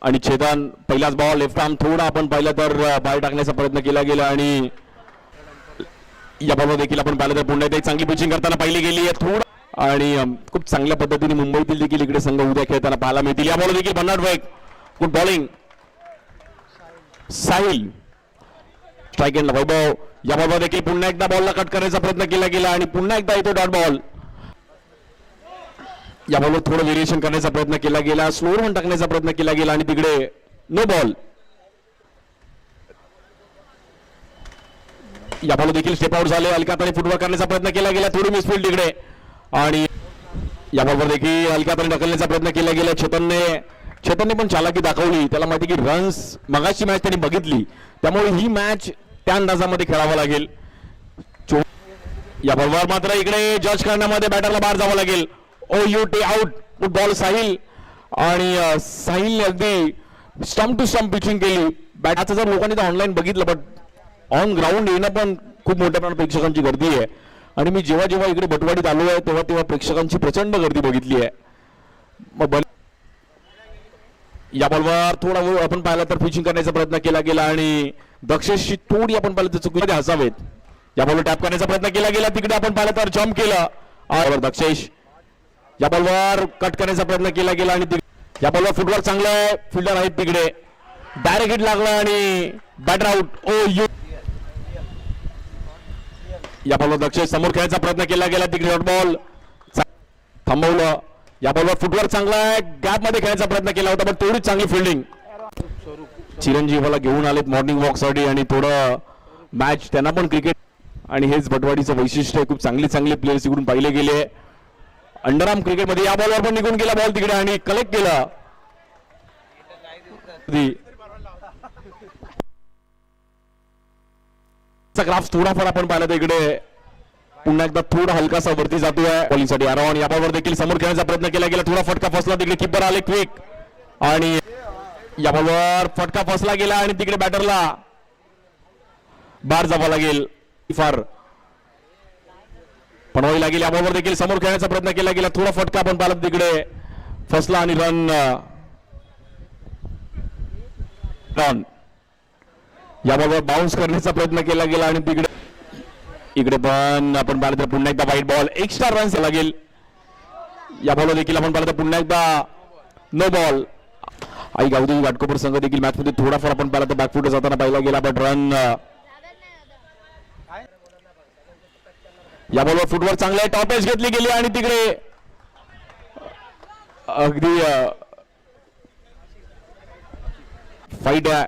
आणि चेतन पहिलाच ball left arm थोडा आपण पाहिलं तर बाहेर टाकण्याचा प्रयत्न केला गेला आणि या बॉलवर देखील आपण पाहिलं तर पुन्हा एकदा चांगली पिचिंग करताना पाहिली गेली आहे थोडं आणि खूप चांगल्या पद्धतीने मुंबईतील देखील इकडे संघ उद्या खेळताना पाहायला मिळतील. या बॉल देखील बर्नार्ड वेग गुड बॉलिंग. साहिल स्ट्राईक एंडला वैभव. या बॉलवर देखील पुन्हा एकदा बॉलला कट करण्याचा प्रयत्न केला गेला आणि पुन्हा एकदा येतो डॉट बॉल. या बॉलवर थोडं व्हेरिएशन करण्याचा प्रयत्न केला गेला, स्लोअर वन टाकण्याचा प्रयत्न केला गेला आणि तिकडे नो बॉल. या बॉल देखील स्टेप आउट झाले. अलकाताने फुटवर्क करण्याचा प्रयत्न केला गेला, थोडी मिसफील्ड तिकडे आणि या बॉलवर देखील अलकाताने ढकलण्याचा प्रयत्न केला गेला. चेतनने पण चालाकी दाखवली. त्याला माहिती की रन्स मगाची मॅच त्यांनी बघितली, त्यामुळे ही मॅच त्या अंदाजामध्ये खेळावं लागेल. या बॉलवर मात्र इकडे जज करण्यामध्ये बॅटरला बाहेर जावं लागेल. OUT out. Good ball Sahil आणि साहिलने अगदी स्टंप टू स्टंप पिचिंग केली. बॅटचं जर लोकांनी तर ऑनलाईन बघितलं, बट ऑन ग्राउंड येणं पण खूप मोठ्या प्रमाणात प्रेक्षकांची गर्दी आहे आणि मी जेव्हा जेव्हा इकडे बटवाडीत आलो आहे तेव्हा प्रेक्षकांची प्रचंड गर्दी बघितली आहे. मग या बॉलवर थोडा वेळ आपण पाहिला तर पिचिंग करण्याचा प्रयत्न केला गेला आणि दक्षेशची थोडी आपण पाहिलं तर चुकीमध्ये हसावेत. या बॉलवर टॅप करण्याचा प्रयत्न केला गेला, तिकडे आपण पाहिलं तर जम्प केला आणि दक्षेश. या बॉलवर कट करण्याचा प्रयत्न केला गेला आणि या बॉलवर फुटवर्क चांगलं आहे, फिल्डर आहेत तिकडे, डायरेक्ट हिट लागला आणि बॅटर आउट. या बॉलवर दक्षेश समोर खेळायचा प्रयत्न केला गेला, तिकडे डॉट बॉल थांबवलं. या बॉलवर फुटवर्क चांगला आहे, गॅप मध्ये खेळायचा प्रयत्न केला होता पण तेवढीच चांगली फिल्डिंग. चिरंजीवाला घेऊन आलेत मॉर्निंग वॉक साठी आणि थोडं मॅच त्यांना पण क्रिकेट आणि हेच बटवाडीचं वैशिष्ट्य. खूप चांगले प्लेयर्स इकडून पाहिले गेले अंडरआर्म क्रिकेटमध्ये. या बॉलवर पण निघून गेला बॉल तिकडे आणि कलेक्ट केला. ग्राफ थोडाफार आपण पाहिलं तर इकडे पुन्हा एकदा थोडा हलकासा वरती जातोय बॉलिंगसाठी आराम. या बॉलवर देखील समोर खेळण्याचा प्रयत्न केला गेला, थोडा फटका फसला तिकडे, किपर आले क्विक आणि या बॉलवर फटका फसला गेला आणि तिकडे बॅटरला बाहेर जावं लागेल. फार पणवावी लागेल. या बॉलवर देखील समोर खेळण्याचा प्रयत्न केला गेला, थोडा फटका आपण पाहिला तिकडे फसला आणि रन. या बॉलवर बाउन्स करण्याचा प्रयत्न केला गेला आणि तिकडे इकडे पण आपण पाहिलं तर पुन्हा एकदा वाईट बॉल, एक्स्ट्रा रन्स लागेल. या बॉलवर देखील आपण पाहिलं तर पुन्हा एकदा नो बॉल. आई गावदेवी घाटकोपर संघ देखील मॅच मध्ये थोडाफार आपण पाहिलं तर बॅकफुट जाताना पाहिला गेला बट रन. या बॉलवर फुटवर्क चांगलं आहे, टॉप एज घेतली गेली आणि तिकडे अगदी फाईट आहे.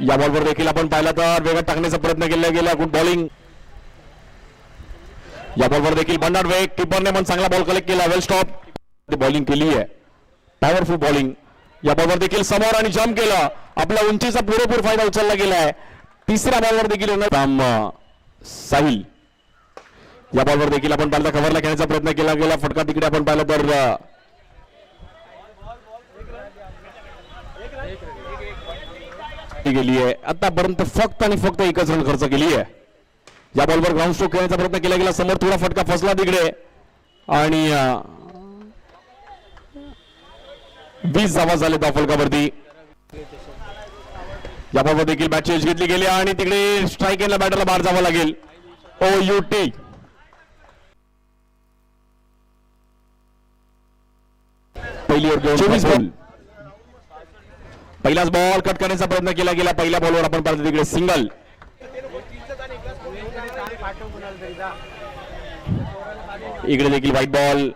या बॉलवर देखील आपण पाहिलं तर वेगात टाकण्याचा प्रयत्न केला गेला, गुड बॉलिंग. या बॉलवर देखील बर्नार्ड वेग, किपरने पण चांगला बॉल कलेक्ट केला, वेल स्टॉप बॉलिंग केली आहे, पॉवरफुल बॉलिंग. या बॉलवर देखील समोर आणि जम्प केला, आपल्या उंचीचा पुरेपूर फायदा उचलला गेला आहे. तिसऱ्या बॉलवर देखील साहिल. या बॉलवर देखील आपण पाहिलं कव्हरला खेळण्याचा प्रयत्न केला गेला, फटका तिकडे आपण पाहिलं तर गेली आहे. आतापर्यंत फक्त आणि फक्त एकच रन खर्च केली आहे. या बॉलवर ग्राउंड स्ट्रोक खेळण्याचा प्रयत्न केला गेला, समोर थोडा फटका फसला तिकडे आणि 20 धावा झाले त्या फलकावरती. या बॉलवर देखील बॅट चेंज घेतली गेली आणि तिकडे स्ट्राईक एंडला बॅटरला बाहेर जावं लागेल. OUT. पहिली ओव्हर 24 बॉल. पहिलाच बॉल कट करण्याचा प्रयत्न केला गेला, पहिल्या बॉलवर आपण पाहिलं तिकडे सिंगल. इकडे देखील व्हाईट बॉल.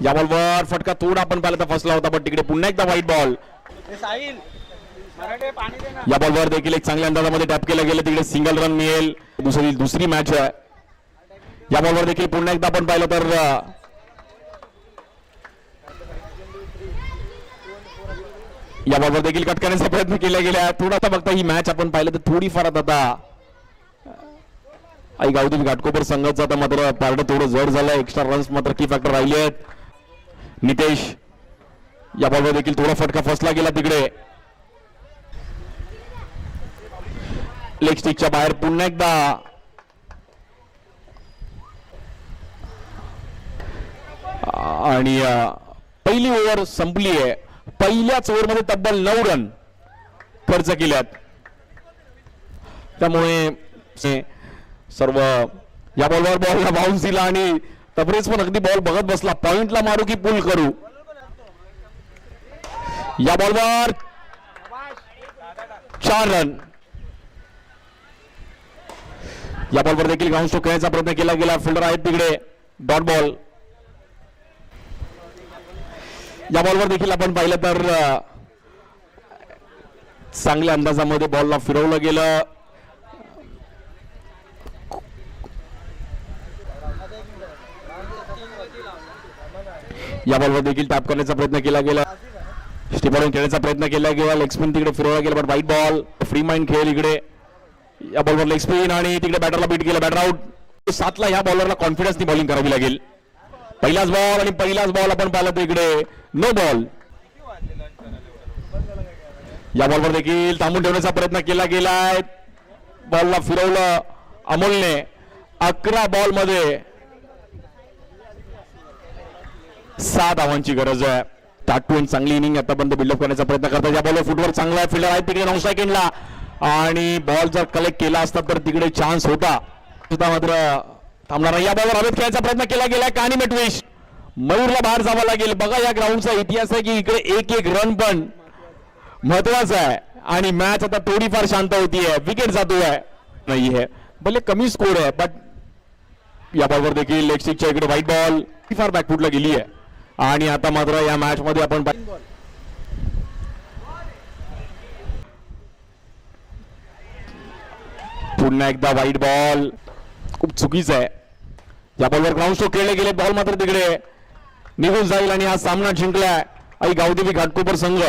या बॉलवर फटका थोडा आपण पाहिलं तर फसला होता पण तिकडे पुन्हा एकदा व्हाईट बॉल. या बॉलवर देखील एक चांगल्या अंदाजामध्ये टॅप केलं गेलं, तिकडे सिंगल रन मिळेल. दुसरी मॅच आहे. या बॉलवर देखील पुन्हा एकदा आपण पाहिलं तर या बॉलवर देखील कट करण्याचा प्रयत्न केला गेला, थोडासा फक्त ही मॅच आपण पाहिलं तर थोडीफार आता आई गावदेवी घाटकोपर संघाचं आता मात्र पारडं थोडं जड झालं. एक्स्ट्रा रन्स मात्र की फॅक्टर राहिले आहेत. नितेश. या बॉलवर देखील थोडा फटका फसला गेला, तिकडे लेग स्टिकच्या बाहेर पुन्हा एकदा आणि पहिली ओव्हर संपली आहे. पहिल्याच ओव्हरमध्ये तब्बल 9 रन खर्च केल्यात. त्यामुळे सर्व या बॉलवर बॉलला बाउन्स दिला आणि तबरेज पण अगदी बॉल बघत बसला. पॉइंटला मारू की पुल करू. या बॉलवर 4 रन. या बॉलवर देखील ग्राउंड स्ट्रोक खेळण्याचा प्रयत्न केला गेला. फिल्डर आहेत तिकडे. Dot ball. या बॉलवर देखील आपण पाहिलं तर चांगल्या अंदाजामध्ये बॉलला फिरवलं गेलं. या बॉलवर देखील टॅप करण्याचा प्रयत्न केला गेला. स्टिपवरून खेळण्याचा प्रयत्न केला गेला. लेग स्पिन तिकडे फिरवला गेला पण वाईट बॉल. फ्री माइंड खेळ इकडे. या बॉलवर लेग स्पिन आणि तिकडे बॅटरला बीट केलं. Batter out. 7ला ह्या बॉलरला कॉन्फिडन्सनी बॉलिंग करावी लागेल. पहिलाच बॉल आणि पहिलाच बॉल आपण पाहिलं तर इकडे नो बॉल. या बॉलवर देखील थांबून ठेवण्याचा प्रयत्न केला गेलाय. बॉलला फिरवलं अमोलने. 11 बॉल मध्ये 7 धावांची गरज आहे. टाटून चांगली इनिंग आतापर्यंत बिल्डअप करण्याचा प्रयत्न करतात. या बॉलवर फुटवर चांगला आहे. फिल्डर आहे तिकडे 9 सेकंडला आणि बॉल जर कलेक्ट केला असता तर तिकडे चान्स होता. मात्र थांबणार. या बॉलवर हवेत खेळायचा प्रयत्न केला गेला. कानी मेटविश. मयूरला बाहेर जावं लागेल. बघा या ग्राउंडचा इतिहास आहे की इकडे एक रन पण महत्वाचा आहे आणि मॅच आता थोडीफार शांत होतीये. विकेट जातोय नाही आहे भले कमी स्कोर आहे बट या बॉलवर देखील लेग स्टिकच्या इकडे व्हाईट बॉल फार बॅकफुटला गेली आहे आणि आता मात्र या मॅच मध्ये आपण पुन्हा एकदा व्हाईट बॉल. खूप चुकीचं आहे. या बॉलवर ग्राउंड स्ट्रोक खेळले गेले. बॉल मात्र तिकडे निघून जाईल आणि हा सामना जिंकलाय आई गावदेवी घाटकोपर संघ.